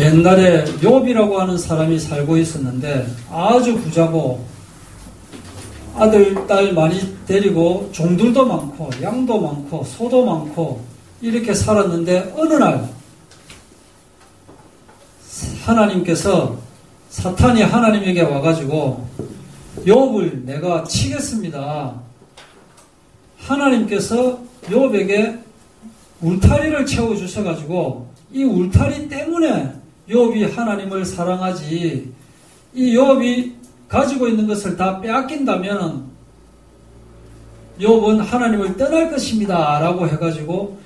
옛날에 욥이라고 하는 사람이 살고 있었는데 아주 부자고 아들, 딸 많이 데리고 종들도 많고 양도 많고 소도 많고 이렇게 살았는데 어느 날 하나님께서 사탄이 하나님에게 와가지고 욥을 내가 치겠습니다. 하나님께서 욥에게 울타리를 채워주셔가지고 이 울타리 때문에 욥이 하나님을 사랑하지 이 욥이 가지고 있는 것을 다 빼앗긴다면 욥은 하나님을 떠날 것입니다. 라고 해가지고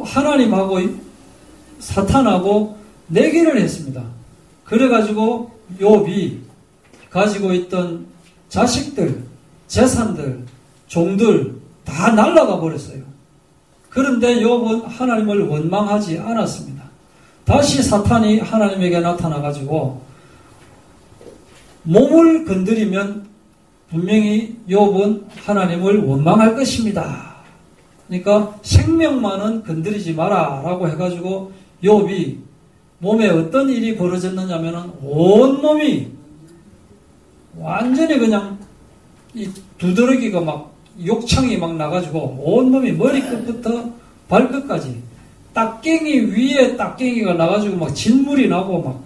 하나님하고 사탄하고 내기를 했습니다. 그래가지고 욥이 가지고 있던 자식들, 재산들, 종들 다 날아가 버렸어요. 그런데 욥은 하나님을 원망하지 않았습니다. 다시 사탄이 하나님에게 나타나가지고 몸을 건드리면 분명히 욥은 하나님을 원망할 것입니다. 그러니까 생명만은 건드리지 마라 라고 해가지고 욥이 몸에 어떤 일이 벌어졌느냐면 온몸이 완전히 그냥 이 두드러기가 막 욕창이 막 나가지고 온몸이 머리끝부터 발끝까지 딱갱이 위에 딱갱이가 나가지고 막 진물이 나고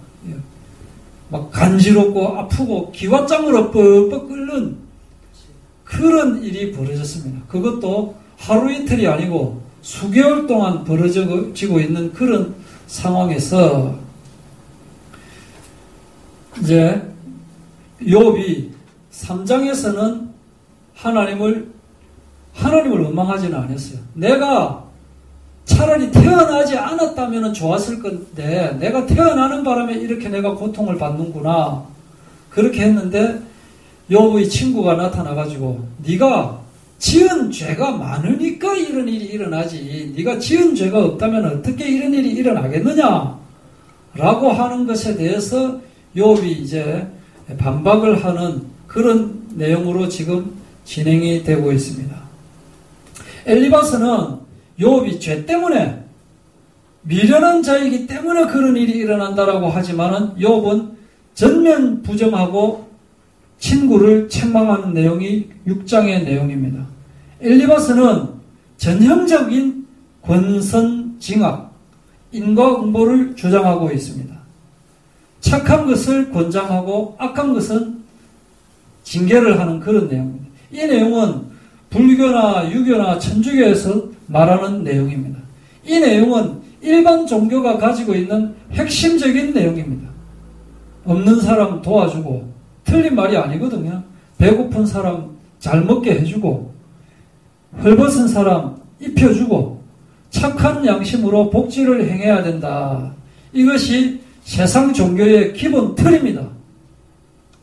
막 간지럽고 아프고 기와장으로 뻑뻑 끓는 그런 일이 벌어졌습니다. 그것도 하루 이틀이 아니고 수개월 동안 벌어지고 있는 그런 상황에서 이제 욥이 3장에서는 하나님을 원망하지는 않았어요. 내가 차라리 태어나지 않았다면 좋았을 건데 내가 태어나는 바람에 이렇게 내가 고통을 받는구나 그렇게 했는데 욥의 친구가 나타나가지고 네가 지은 죄가 많으니까 이런 일이 일어나지 네가 지은 죄가 없다면 어떻게 이런 일이 일어나겠느냐 라고 하는 것에 대해서 욥이 이제 반박을 하는 그런 내용으로 지금 진행이 되고 있습니다. 엘리바스는 욥이 죄 때문에 미련한 자이기 때문에 그런 일이 일어난다라고 하지만은 욥은 전면 부정하고 친구를 책망하는 내용이 6장의 내용입니다. 엘리바스는 전형적인 권선징악, 인과응보를 주장하고 있습니다. 착한 것을 권장하고 악한 것은 징계를 하는 그런 내용입니다. 이 내용은 불교나 유교나 천주교에서 말하는 내용입니다. 이 내용은 일반 종교가 가지고 있는 핵심적인 내용입니다. 없는 사람 도와주고 틀린 말이 아니거든요. 배고픈 사람 잘 먹게 해주고 헐벗은 사람 입혀주고 착한 양심으로 복지를 행해야 된다. 이것이 세상 종교의 기본 틀입니다.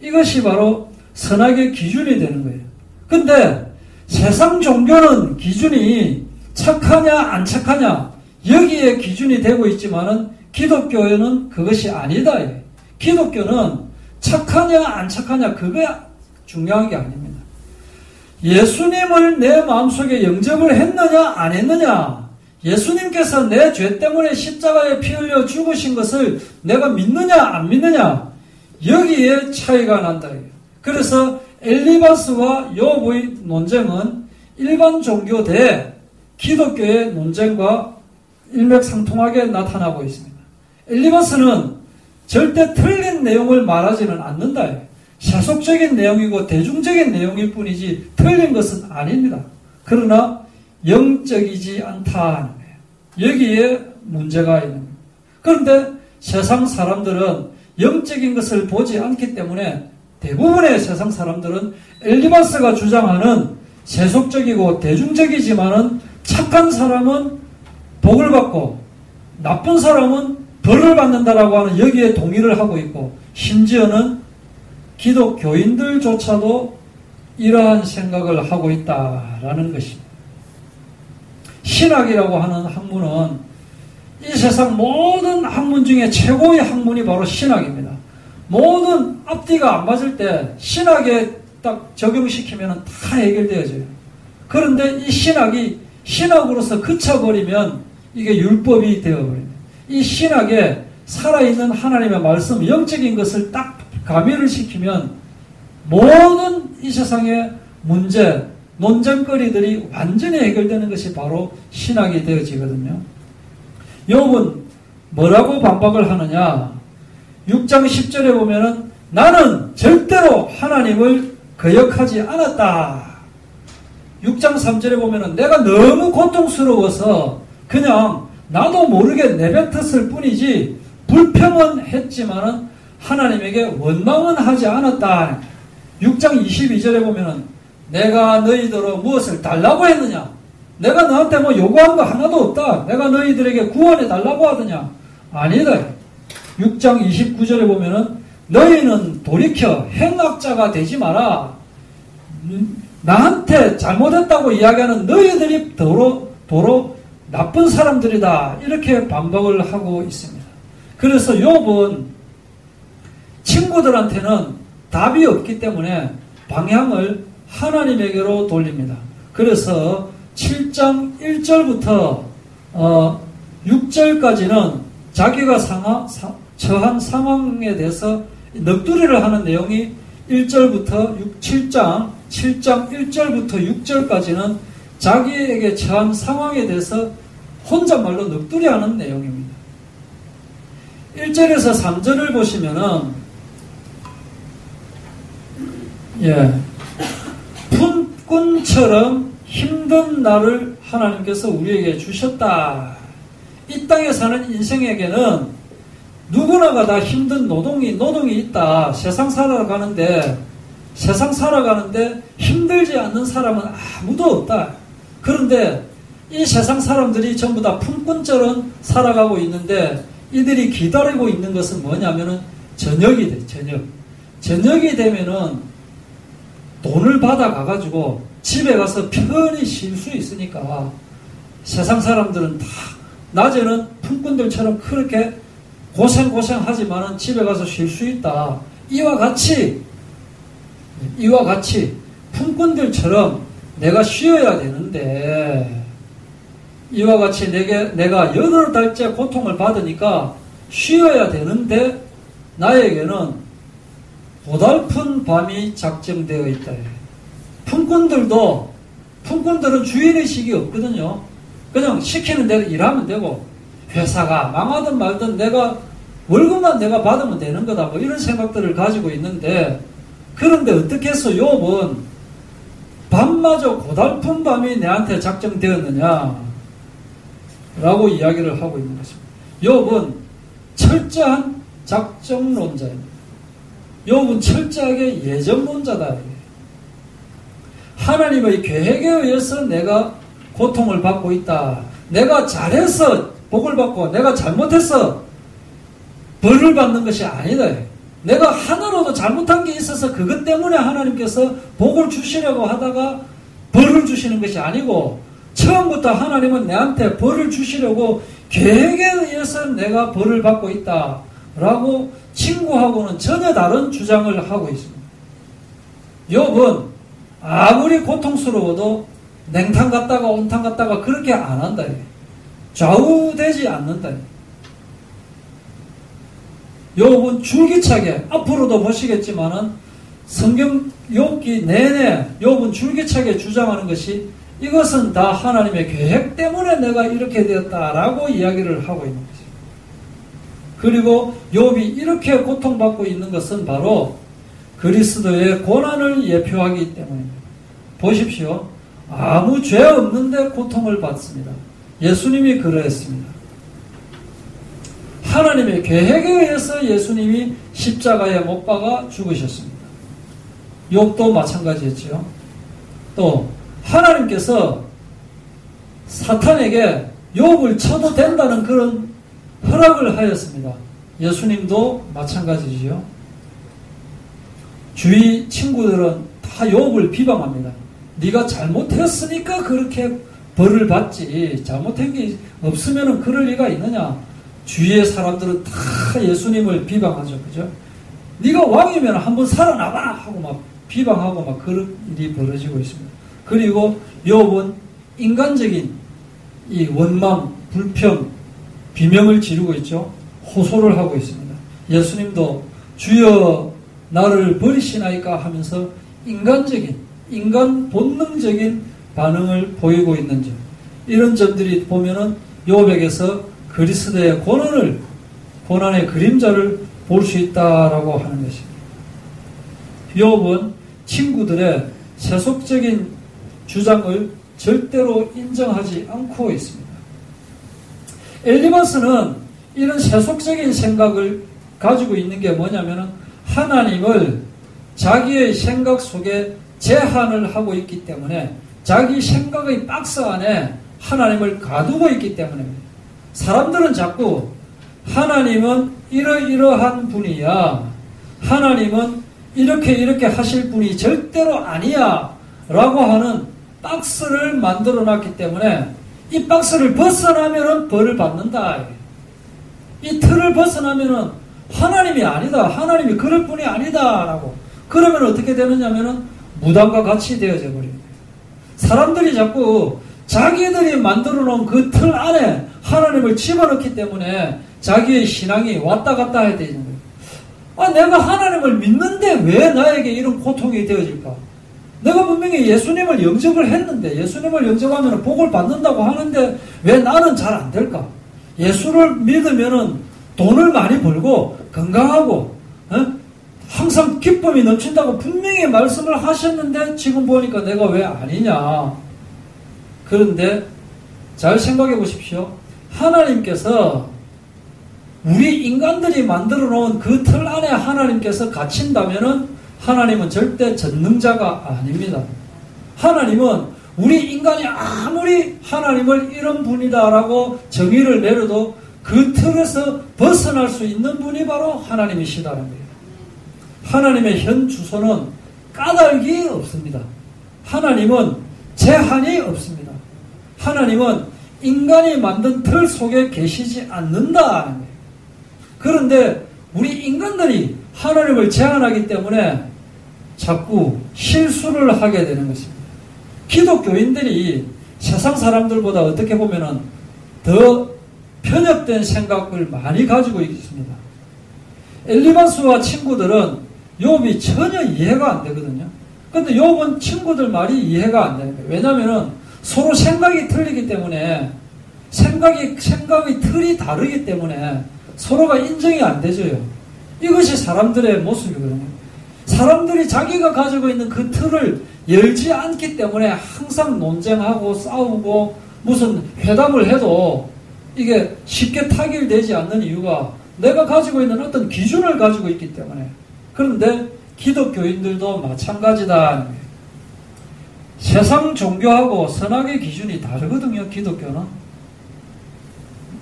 이것이 바로 선악의 기준이 되는 거예요. 근데 세상 종교는 기준이 착하냐 안 착하냐 여기에 기준이 되고 있지만은 기독교에는 그것이 아니다. 기독교는 착하냐 안 착하냐 그거야 중요한 게 아닙니다. 예수님을 내 마음속에 영접을 했느냐 안 했느냐 예수님께서 내 죄 때문에 십자가에 피 흘려 죽으신 것을 내가 믿느냐 안 믿느냐 여기에 차이가 난다. 그래서 엘리바스와 욥의 논쟁은 일반 종교 대 기독교의 논쟁과 일맥상통하게 나타나고 있습니다. 엘리바스는 절대 틀린 내용을 말하지는 않는다. 세속적인 내용이고 대중적인 내용일 뿐이지 틀린 것은 아닙니다. 그러나 영적이지 않다는 거예요. 여기에 문제가 있는 거예요. 그런데 세상 사람들은 영적인 것을 보지 않기 때문에 대부분의 세상 사람들은 엘리바스가 주장하는 세속적이고 대중적이지만은 착한 사람은 복을 받고 나쁜 사람은 벌을 받는다라고 하는 여기에 동의를 하고 있고 심지어는 기독교인들조차도 이러한 생각을 하고 있다라는 것입니다. 신학이라고 하는 학문은 이 세상 모든 학문 중에 최고의 학문이 바로 신학입니다. 모든 앞뒤가 안 맞을 때 신학에 딱 적용시키면 다 해결되어져요. 그런데 이 신학이 신학으로서 그쳐버리면 이게 율법이 되어버립니다. 이 신학에 살아있는 하나님의 말씀, 영적인 것을 딱 가미를 시키면 모든 이 세상의 문제, 논쟁거리들이 완전히 해결되는 것이 바로 신학이 되어지거든요. 욥은 뭐라고 반박을 하느냐? 6장 10절에 보면은 나는 절대로 하나님을 거역하지 않았다. 6장 3절에 보면은 내가 너무 고통스러워서 그냥 나도 모르게 내뱉었을 뿐이지 불평은 했지만은 하나님에게 원망은 하지 않았다. 6장 22절에 보면은 내가 너희들로 무엇을 달라고 했느냐? 내가 너한테 뭐 요구한 거 하나도 없다. 내가 너희들에게 구원해 달라고 하더냐? 아니다. 6장 29절에 보면은 너희는 돌이켜 행악자가 되지 마라. 나한테 잘못했다고 이야기하는 너희들이 도로 나쁜 사람들이다. 이렇게 반박을 하고 있습니다. 그래서 욥은 친구들한테는 답이 없기 때문에 방향을 하나님에게로 돌립니다. 그래서 7장 1절부터 6절까지는 자기가 처한 상황에 대해서 넋두리를 하는 내용이 1절부터 7장 1절부터 6절까지는 자기에게 처한 상황에 대해서 혼잣말로 넋두리하는 내용입니다. 1절에서 3절을 보시면은 품꾼처럼 힘든 날을 하나님께서 우리에게 주셨다. 이 땅에 사는 인생에게는 누구나가 다 힘든 노동이 있다. 세상 살아가는데 힘들지 않는 사람은 아무도 없다. 그런데 이 세상 사람들이 전부 다 품꾼처럼 살아가고 있는데 이들이 기다리고 있는 것은 뭐냐면은 저녁이 돼. 저녁이 되면은 돈을 받아가가지고 집에 가서 편히 쉴 수 있으니까 세상 사람들은 다 낮에는 품꾼들처럼 그렇게 고생하지만은 집에 가서 쉴 수 있다. 이와 같이 품꾼들처럼 내가 쉬어야 되는데 이와 같이 내가 8달째 고통을 받으니까 쉬어야 되는데 나에게는 고달픈 밤이 작정되어 있다. 품꾼들은 주인의식이 없거든요. 그냥 시키는 대로 일하면 되고 회사가 망하든 말든 내가 월급만 내가 받으면 되는 거다. 뭐 이런 생각들을 가지고 있는데 그런데 어떻게 해서 욥은 밤마저 고달픈 밤이 내한테 작정되었느냐 라고 이야기를 하고 있는 것입니다. 욥은 철저한 작정론자입니다. 욥은 철저하게 예정론자다. 하나님의 계획에 의해서 내가 고통을 받고 있다. 내가 잘해서 복을 받고 내가 잘못해서 벌을 받는 것이 아니다. 내가 하나라도 잘못한 게 있어서 그것 때문에 하나님께서 복을 주시려고 하다가 벌을 주시는 것이 아니고 처음부터 하나님은 내한테 벌을 주시려고 계획에 의해서 내가 벌을 받고 있다. 라고 친구하고는 전혀 다른 주장을 하고 있습니다. 욥은 아무리 고통스러워도 냉탕 갔다가 온탕 갔다가 그렇게 안 한다. 좌우되지 않는다. 욥은 줄기차게 앞으로도 보시겠지만은 성경 욥기 내내 욥은 줄기차게 주장하는 것이 이것은 다 하나님의 계획 때문에 내가 이렇게 되었다라고 이야기를 하고 있는 것입니다. 그리고 욥이 이렇게 고통받고 있는 것은 바로 그리스도의 고난을 예표하기 때문입니다. 보십시오. 아무 죄 없는데 고통을 받습니다. 예수님이 그러했습니다. 하나님의 계획에 의해서 예수님이 십자가에 못 박아 죽으셨습니다. 욥도 마찬가지였죠. 또 하나님께서 사탄에게 욥을 쳐도 된다는 그런 허락을 하였습니다. 예수님도 마찬가지지요. 주위 친구들은 다 욥을 비방합니다. 네가 잘못했으니까 그렇게 벌을 받지 잘못한 게 없으면 그럴 리가 있느냐. 주위의 사람들은 다 예수님을 비방하죠. 그죠? 네가 왕이면 한번 살아나봐라 하고 막 비방하고 막 그런 일이 벌어지고 있습니다. 그리고 욥은 인간적인 이 원망, 불평, 비명을 지르고 있죠. 호소를 하고 있습니다. 예수님도 주여 나를 버리시나이까 하면서 인간 본능적인 반응을 보이고 있는 점, 이런 점들이 보면은 욥에게서 그리스도의 고난의 그림자를 볼 수 있다라고 하는 것입니다. 욥은 친구들의 세속적인 주장을 절대로 인정하지 않고 있습니다. 엘리바스는 이런 세속적인 생각을 가지고 있는 게 뭐냐면은 하나님을 자기의 생각 속에 제한을 하고 있기 때문에, 자기 생각의 박스 안에 하나님을 가두고 있기 때문입니다. 사람들은 자꾸 하나님은 이러이러한 분이야, 하나님은 이렇게 하실 분이 절대로 아니야 라고 하는 박스를 만들어 놨기 때문에 이 박스를 벗어나면은 벌을 받는다. 이 틀을 벗어나면은 하나님이 아니다, 하나님이 그럴 분이 아니다 라고. 그러면 어떻게 되느냐면은 무당과 같이 되어져 버립니다. 사람들이 자꾸 자기들이 만들어 놓은 그 틀 안에 하나님을 집어넣기 때문에 자기의 신앙이 왔다 갔다 해야 되는 거예요. 내가 하나님을 믿는데 왜 나에게 이런 고통이 되어질까? 내가 분명히 예수님을 영접을 했는데, 예수님을 영접하면 복을 받는다고 하는데 왜 나는 잘 안 될까? 예수를 믿으면은 돈을 많이 벌고 건강하고 항상 기쁨이 넘친다고 분명히 말씀을 하셨는데 지금 보니까 내가 왜 아니냐? 그런데 잘 생각해 보십시오. 하나님께서 우리 인간들이 만들어 놓은 그 틀 안에 하나님께서 갇힌다면은 하나님은 절대 전능자가 아닙니다. 하나님은 우리 인간이 아무리 하나님을 이런 분이다라고 정의를 내려도 그 틀에서 벗어날 수 있는 분이 바로 하나님이시다는 거예요. 하나님의 현 주소는 까닭이 없습니다. 하나님은 제한이 없습니다. 하나님은 인간이 만든 틀 속에 계시지 않는다는 거예요. 그런데 우리 인간들이 하나님을 제한하기 때문에 자꾸 실수를 하게 되는 것입니다. 기독교인들이 세상 사람들보다 어떻게 보면은 더 편협된 생각을 많이 가지고 있습니다. 엘리바스와 친구들은 욥이 전혀 이해가 안 되거든요. 근데 욥은 친구들 말이 이해가 안 되는 거예요. 왜냐면은 서로 생각이 틀리기 때문에, 생각의 틀이 다르기 때문에 서로가 인정이 안 되죠. 이것이 사람들의 모습이거든요. 사람들이 자기가 가지고 있는 그 틀을 열지 않기 때문에 항상 논쟁하고 싸우고 무슨 회담을 해도 이게 쉽게 타결되지 않는 이유가 내가 가지고 있는 어떤 기준을 가지고 있기 때문에. 그런데 기독교인들도 마찬가지다. 세상 종교하고 선악의 기준이 다르거든요. 기독교는.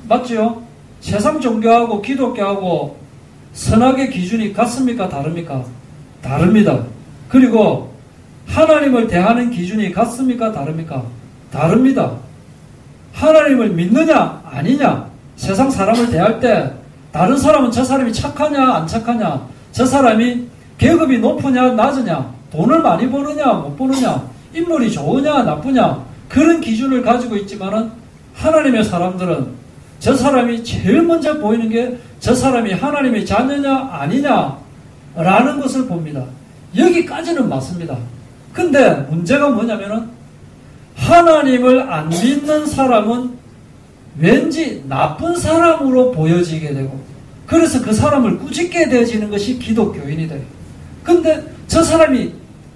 맞죠? 세상 종교하고 기독교하고 선악의 기준이 같습니까? 다릅니까? 다릅니다. 그리고 하나님을 대하는 기준이 같습니까? 다릅니까? 다릅니다. 하나님을 믿느냐 아니냐, 세상 사람을 대할 때 다른 사람은 저 사람이 착하냐 안 착하냐, 저 사람이 계급이 높으냐 낮으냐, 돈을 많이 버느냐 못 버느냐, 인물이 좋으냐 나쁘냐, 그런 기준을 가지고 있지만은 하나님의 사람들은 저 사람이 제일 먼저 보이는 게 저 사람이 하나님의 자녀냐 아니냐 라는 것을 봅니다. 여기까지는 맞습니다. 근데 문제가 뭐냐면은 하나님을 안 믿는 사람은 왠지 나쁜 사람으로 보여지게 되고, 그래서 그 사람을 꾸짖게 되어지는 것이 기독교인이 돼요. 근데 저 사람이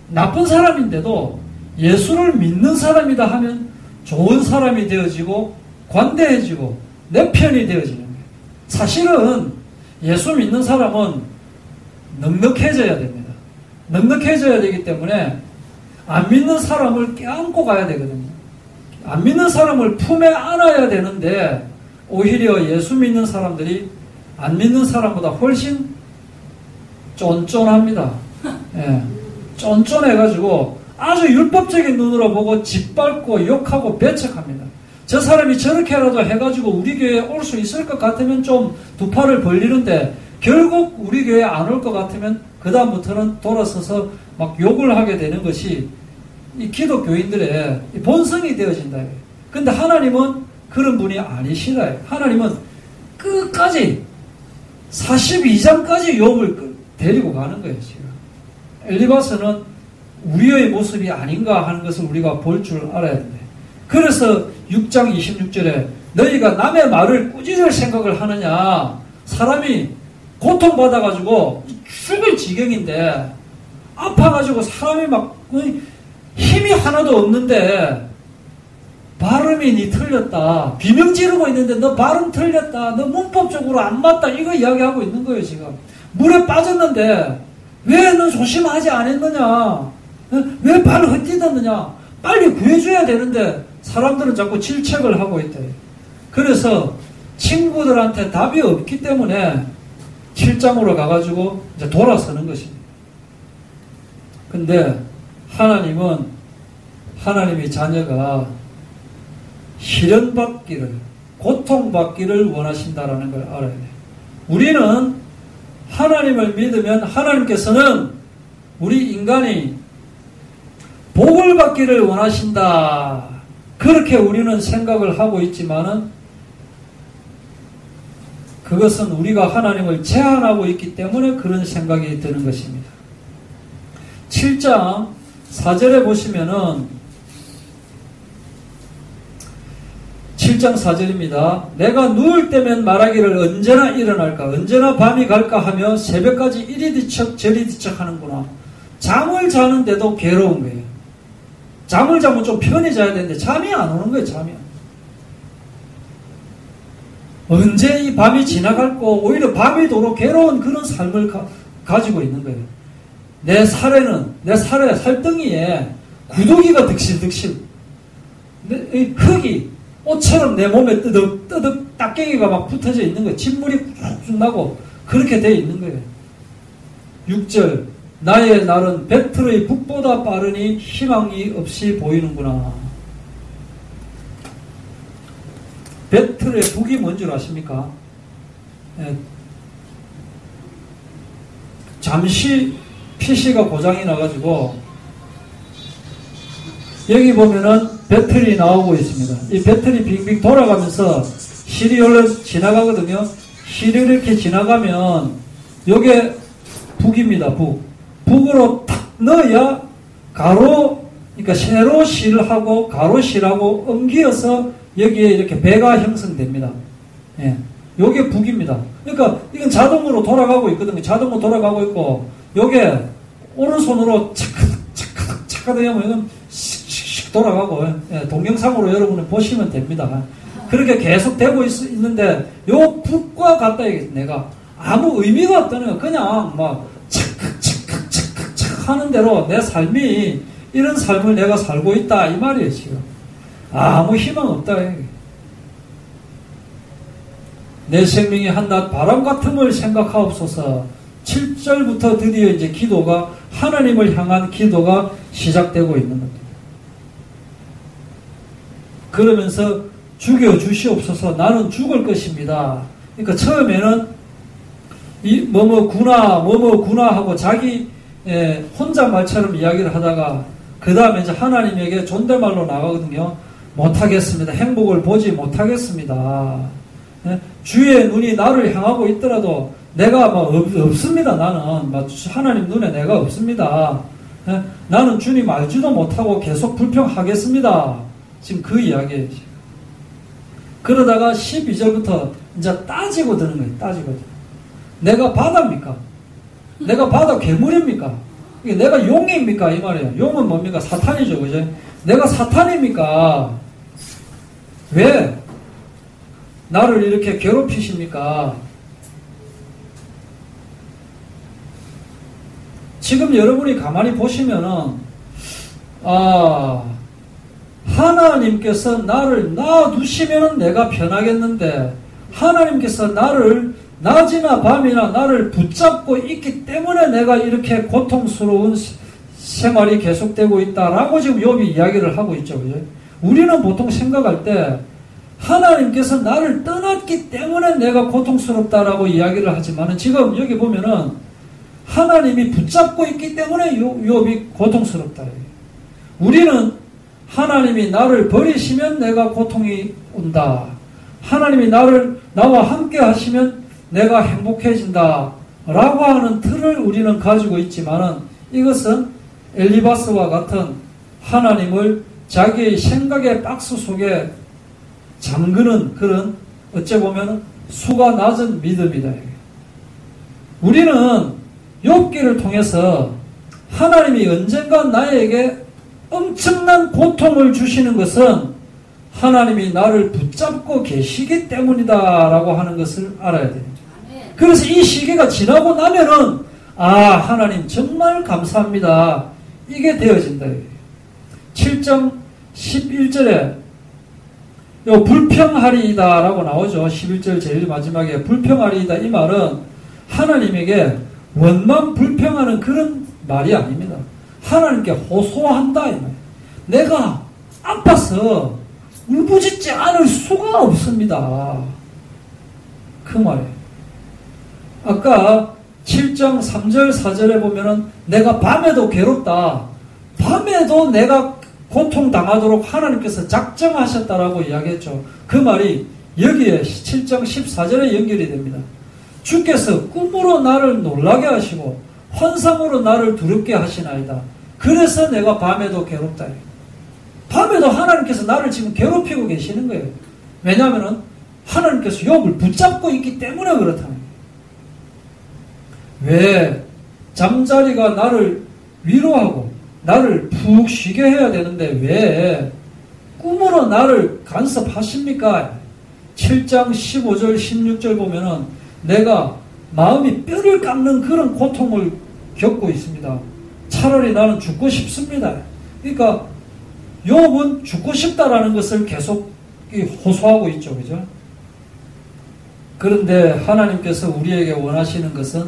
나쁜 사람인데도 예수를 믿는 사람이다 하면 좋은 사람이 되어지고 관대해지고 내 편이 되어지는 거예요. 사실은 예수 믿는 사람은 넉넉해져야 됩니다. 넉넉해져야 되기 때문에 안 믿는 사람을 껴안고 가야 되거든요. 안 믿는 사람을 품에 안아야 되는데 오히려 예수 믿는 사람들이 안 믿는 사람보다 훨씬 쫀쫀합니다. 예, 쫀쫀해가지고 아주 율법적인 눈으로 보고 짓밟고 욕하고 배척합니다. 저 사람이 저렇게라도 해가지고 우리 교회에 올 수 있을 것 같으면 좀 두 팔을 벌리는데 결국 우리 교회에 안 올 것 같으면 그 다음부터는 돌아서서 막 욕을 하게 되는 것이 이 기독교인들의 본성이 되어진다. 근데 하나님은 그런 분이 아니시다. 하나님은 끝까지 42장까지 욥을 데리고 가는 거예요, 지금. 엘리바스는 우리의 모습이 아닌가 하는 것을 우리가 볼 줄 알아야 돼. 그래서 6장 26절에 너희가 남의 말을 꾸짖을 생각을 하느냐. 사람이 고통받아가지고 죽을 지경인데 아파가지고 사람이 막 힘이 하나도 없는데 발음이 니 틀렸다. 비명 지르고 있는데 너 발음 틀렸다. 너 문법적으로 안 맞다. 이거 이야기하고 있는 거예요, 지금. 물에 빠졌는데 왜 너 조심하지 않았느냐? 왜 발을 헛디뎠느냐? 빨리 구해줘야 되는데 사람들은 자꾸 질책을 하고 있대. 그래서 친구들한테 답이 없기 때문에 7장으로 가가지고 이제 돌아서는 것입니다. 근데 하나님은 하나님의 자녀가 시련받기를, 고통받기를 원하신다라는 걸 알아야 돼요. 우리는 하나님을 믿으면 하나님께서는 우리 인간이 복을 받기를 원하신다. 그렇게 우리는 생각을 하고 있지만은 그것은 우리가 하나님을 제한하고 있기 때문에 그런 생각이 드는 것입니다. 7장 4절에 보시면은 7장 4절입니다. 내가 누울 때면 말하기를 언제나 일어날까 언제나 밤이 갈까 하며 새벽까지 이리 뒤척 저리 뒤척 하는구나. 잠을 자는데도 괴로운 거예요. 잠을 자면 좀 편히 자야 되는데 잠이 안 오는 거예요. 잠이. 언제 이 밤이 지나갈고 오히려 밤이 도록 괴로운 그런 삶을 가지고 있는 거예요. 내 살덩이에 구더기가 득실득실 흙이 옷처럼 내 몸에 뜨득 딱갱이가 막 붙어져 있는 거예요. 진물이 쭉 나고 그렇게 되어 있는 거예요. 6절 나의 날은 배틀의 북보다 빠르니 희망이 없이 보이는구나. 배틀의 북이 뭔 줄 아십니까? 잠시 PC가 고장이 나가지고 여기 보면은 배터리 나오고 있습니다. 이 배터리 빙빙 돌아가면서 실이 원래 지나가거든요. 실이 이렇게 지나가면 요게 북입니다. 북으로 탁 넣어야 가로, 그러니까 세로 실하고 가로 실하고 엉기어서 여기에 이렇게 배가 형성됩니다. 예. 요게 북입니다. 그러니까 이건 자동으로 돌아가고 있거든요. 자동으로 돌아가고 있고 요게 오른손으로 착하게 하면 씩씩 돌아가고, 예, 동영상으로 여러분은 보시면 됩니다. 그렇게 계속 되고 있는데 요 북과 같다 내가 아무 의미가 없다는 거. 그냥 막 착 하는 대로 내 삶이 이런 삶을 내가 살고 있다 이 말이에요. 지금 아무 희망 없다. 내 생명이 한낱 바람 같음을 생각하옵소서. 7절부터 드디어 이제 기도가 하나님을 향한 기도가 시작되고 있는 겁니다. 그러면서 죽여 주시옵소서. 나는 죽을 것입니다. 그러니까 처음에는 이 뭐뭐구나 하고 자기 혼잣말처럼 이야기를 하다가 그 다음에 이제 하나님에게 존댓말로 나가거든요. 못하겠습니다. 행복을 보지 못하겠습니다. 주의 눈이 나를 향하고 있더라도 내가 없습니다. 나는 하나님 눈에 내가 없습니다. 나는 주님 알지도 못하고 계속 불평하겠습니다. 지금 그 이야기예요. 그러다가 12절부터 이제 따지고 드는 거예요. 따지고. 내가 바다입니까? 내가 바다 괴물입니까? 내가 용입니까? 이 말이에요. 용은 뭡니까? 사탄이죠. 그죠? 내가 사탄입니까? 왜 나를 이렇게 괴롭히십니까? 지금 여러분이 가만히 보시면은, 하나님께서 나를 놔두시면 내가 편하겠는데, 하나님께서 나를 낮이나 밤이나 나를 붙잡고 있기 때문에 내가 이렇게 고통스러운 생활이 계속되고 있다라고 지금 욥이 이야기를 하고 있죠. 그죠? 우리는 보통 생각할 때 하나님께서 나를 떠났기 때문에 내가 고통스럽다라고 이야기를 하지만 지금 여기 보면은 하나님이 붙잡고 있기 때문에 욥이 고통스럽다. 우리는 하나님이 나를 버리시면 내가 고통이 온다. 하나님이 나와 함께 하시면 내가 행복해진다 라고 하는 틀을 우리는 가지고 있지만은 이것은 엘리바스와 같은 하나님을 자기의 생각의 박스 속에 잠그는 그런 어째 보면 수가 낮은 믿음이다. 우리는 욥기를 통해서 하나님이 언젠가 나에게 엄청난 고통을 주시는 것은 하나님이 나를 붙잡고 계시기 때문이다라고 하는 것을 알아야 됩니다. 그래서 이 시기가 지나고 나면은 하나님 정말 감사합니다. 이게 되어진다. 7장 11절에 불평하리이다 라고 나오죠. 11절 제일 마지막에 불평하리이다. 이 말은 하나님에게 원만 불평하는 그런 말이 아닙니다. 하나님께 호소한다. 이 말. 내가 아파서 울부짖지 않을 수가 없습니다. 그 말이에요. 아까 7장 3절 4절에 보면은 내가 밤에도 괴롭다. 밤에도 내가 고통당하도록 하나님께서 작정하셨다라고 이야기했죠. 그 말이 여기에 7장 14절에 연결이 됩니다. 주께서 꿈으로 나를 놀라게 하시고 환상으로 나를 두렵게 하시나이다. 그래서 내가 밤에도 괴롭다. 밤에도 하나님께서 나를 지금 괴롭히고 계시는 거예요. 왜냐하면 하나님께서 욥을 붙잡고 있기 때문에 그렇다는 거예요. 왜 잠자리가 나를 위로하고 나를 푹 쉬게 해야 되는데 왜 꿈으로 나를 간섭하십니까? 7장 15절 16절 보면은 내가 마음이 뼈를 깎는 그런 고통을 겪고 있습니다. 차라리 나는 죽고 싶습니다. 그러니까 욥은 죽고 싶다라는 것을 계속 호소하고 있죠. 그죠? 그런데 하나님께서 우리에게 원하시는 것은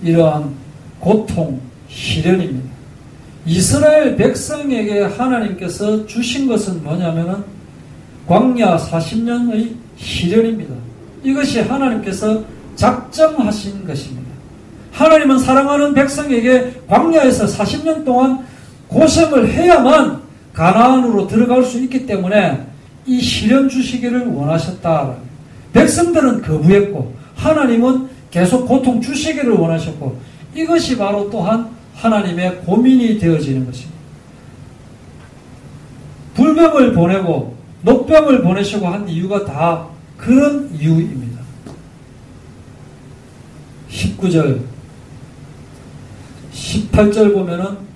이러한 고통, 시련입니다. 이스라엘 백성에게 하나님께서 주신 것은 뭐냐면은 광야 40년의 시련입니다. 이것이 하나님께서 작정하신 것입니다. 하나님은 사랑하는 백성에게 광야에서 40년 동안 고생을 해야만 가나안으로 들어갈 수 있기 때문에 이 시련 주시기를 원하셨다. 백성들은 거부했고 하나님은 계속 고통 주시기를 원하셨고 이것이 바로 또한 하나님의 고민이 되어지는 것입니다. 불병을 보내고 녹병을 보내시고 한 이유가 다 그런 이유입니다. 19절 18절 보면은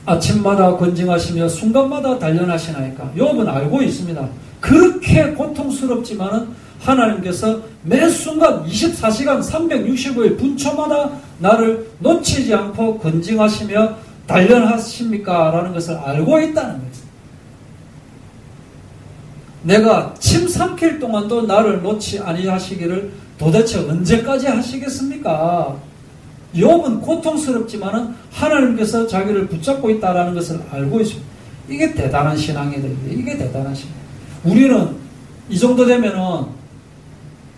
아침마다 건징하시며 순간마다 단련하시나이까. 욥은 알고 있습니다. 그렇게 고통스럽지만은 하나님께서 매 순간 24시간 365일 분초마다 나를 놓치지 않고 건징하시며 단련하십니까? 라는 것을 알고 있다는 거예요. 내가 침 삼킬 동안도 나를 놓지 아니하시기를 도대체 언제까지 하시겠습니까? 욥은 고통스럽지만은 하나님께서 자기를 붙잡고 있다는 것을 알고 있습니다. 이게 대단한 신앙이다. 이게 대단한 신앙. 우리는 이 정도 되면은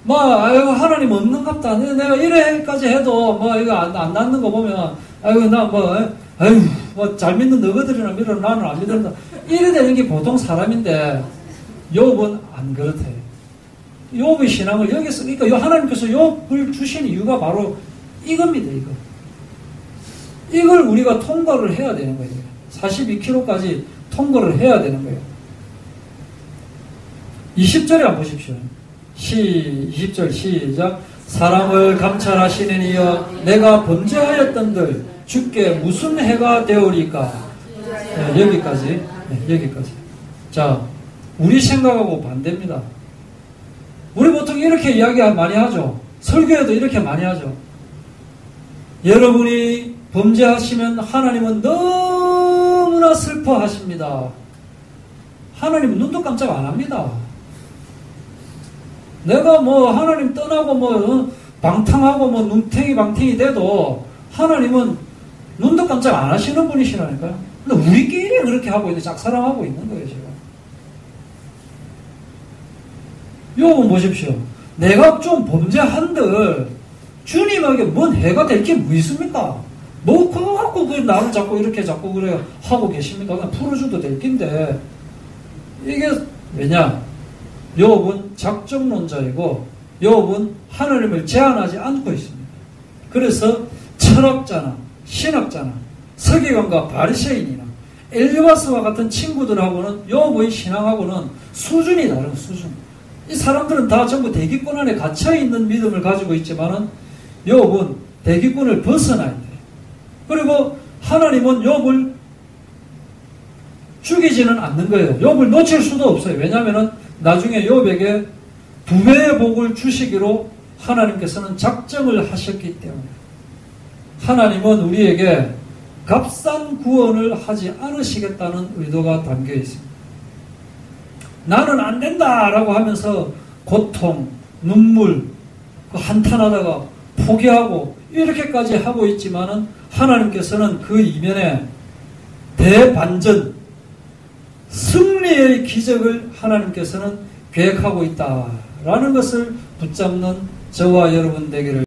아이고 하나님 없는갑다. 내가 이래까지 해도 이거 안 낫는 거 보면 아이고 나 잘 믿는 너희들이나 믿어 나는 안 믿는다. 이래 되는 게 보통 사람인데 욥은 안 그렇대. 욥의 신앙을 여기서 그러니까 하나님께서 욥을 주신 이유가 바로 이겁니다. 이걸 우리가 통과를 해야 되는 거예요. 42km까지 통과를 해야 되는 거예요. 20절에 한번 보십시오. 20절 시작. 사람을 감찰하시는 이여 내가 범죄하였던들 주께 무슨 해가 되오리까. 네, 여기까지. 자, 우리 생각하고 반대입니다. 우리 보통 이렇게 이야기 많이 하죠. 설교에도 이렇게 많이 하죠. 여러분이 범죄하시면 하나님은 너무나 슬퍼하십니다. 하나님은 눈도 깜짝 안 합니다. 내가 하나님 떠나고 방탕하고 눈탱이 방탱이 돼도 하나님은 눈도 깜짝 안 하시는 분이시라니까요. 근데 우리끼리 그렇게 하고 있는데 짝사랑하고 있는 거예요, 제가. 욥은 보십시오. 내가 좀 범죄한들 주님에게 뭔 해가 될 게 뭐 있습니까? 그거 갖고 나를 자꾸 이렇게 자꾸 그래 하고 계십니까? 그냥 풀어줘도 될 낀데 이게 왜냐? 욥은 작정론자이고 욥은 하나님을 제한하지 않고 있습니다. 그래서 철학자나 신학자나 서기관과 바리새인이나 엘리바스와 같은 친구들하고는 욥의 신앙하고는 수준이 다른 수준. 이 사람들은 다 전부 대기권 안에 갇혀있는 믿음을 가지고 있지만은 욥은 대기권을 벗어나야 돼요. 그리고 하나님은 욥을 죽이지는 않는 거예요. 욥을 놓칠 수도 없어요. 왜냐하면 나중에 욥에게 2배의 복을 주시기로 하나님께서는 작정을 하셨기 때문에 하나님은 우리에게 값싼 구원을 하지 않으시겠다는 의도가 담겨 있습니다. 나는 안 된다라고 하면서 고통, 눈물, 한탄하다가 포기하고 이렇게까지 하고 있지만은 하나님께서는 그 이면에 대반전, 승리의 기적을 하나님께서는 계획하고 있다라는 것을 붙잡는 저와 여러분 되기를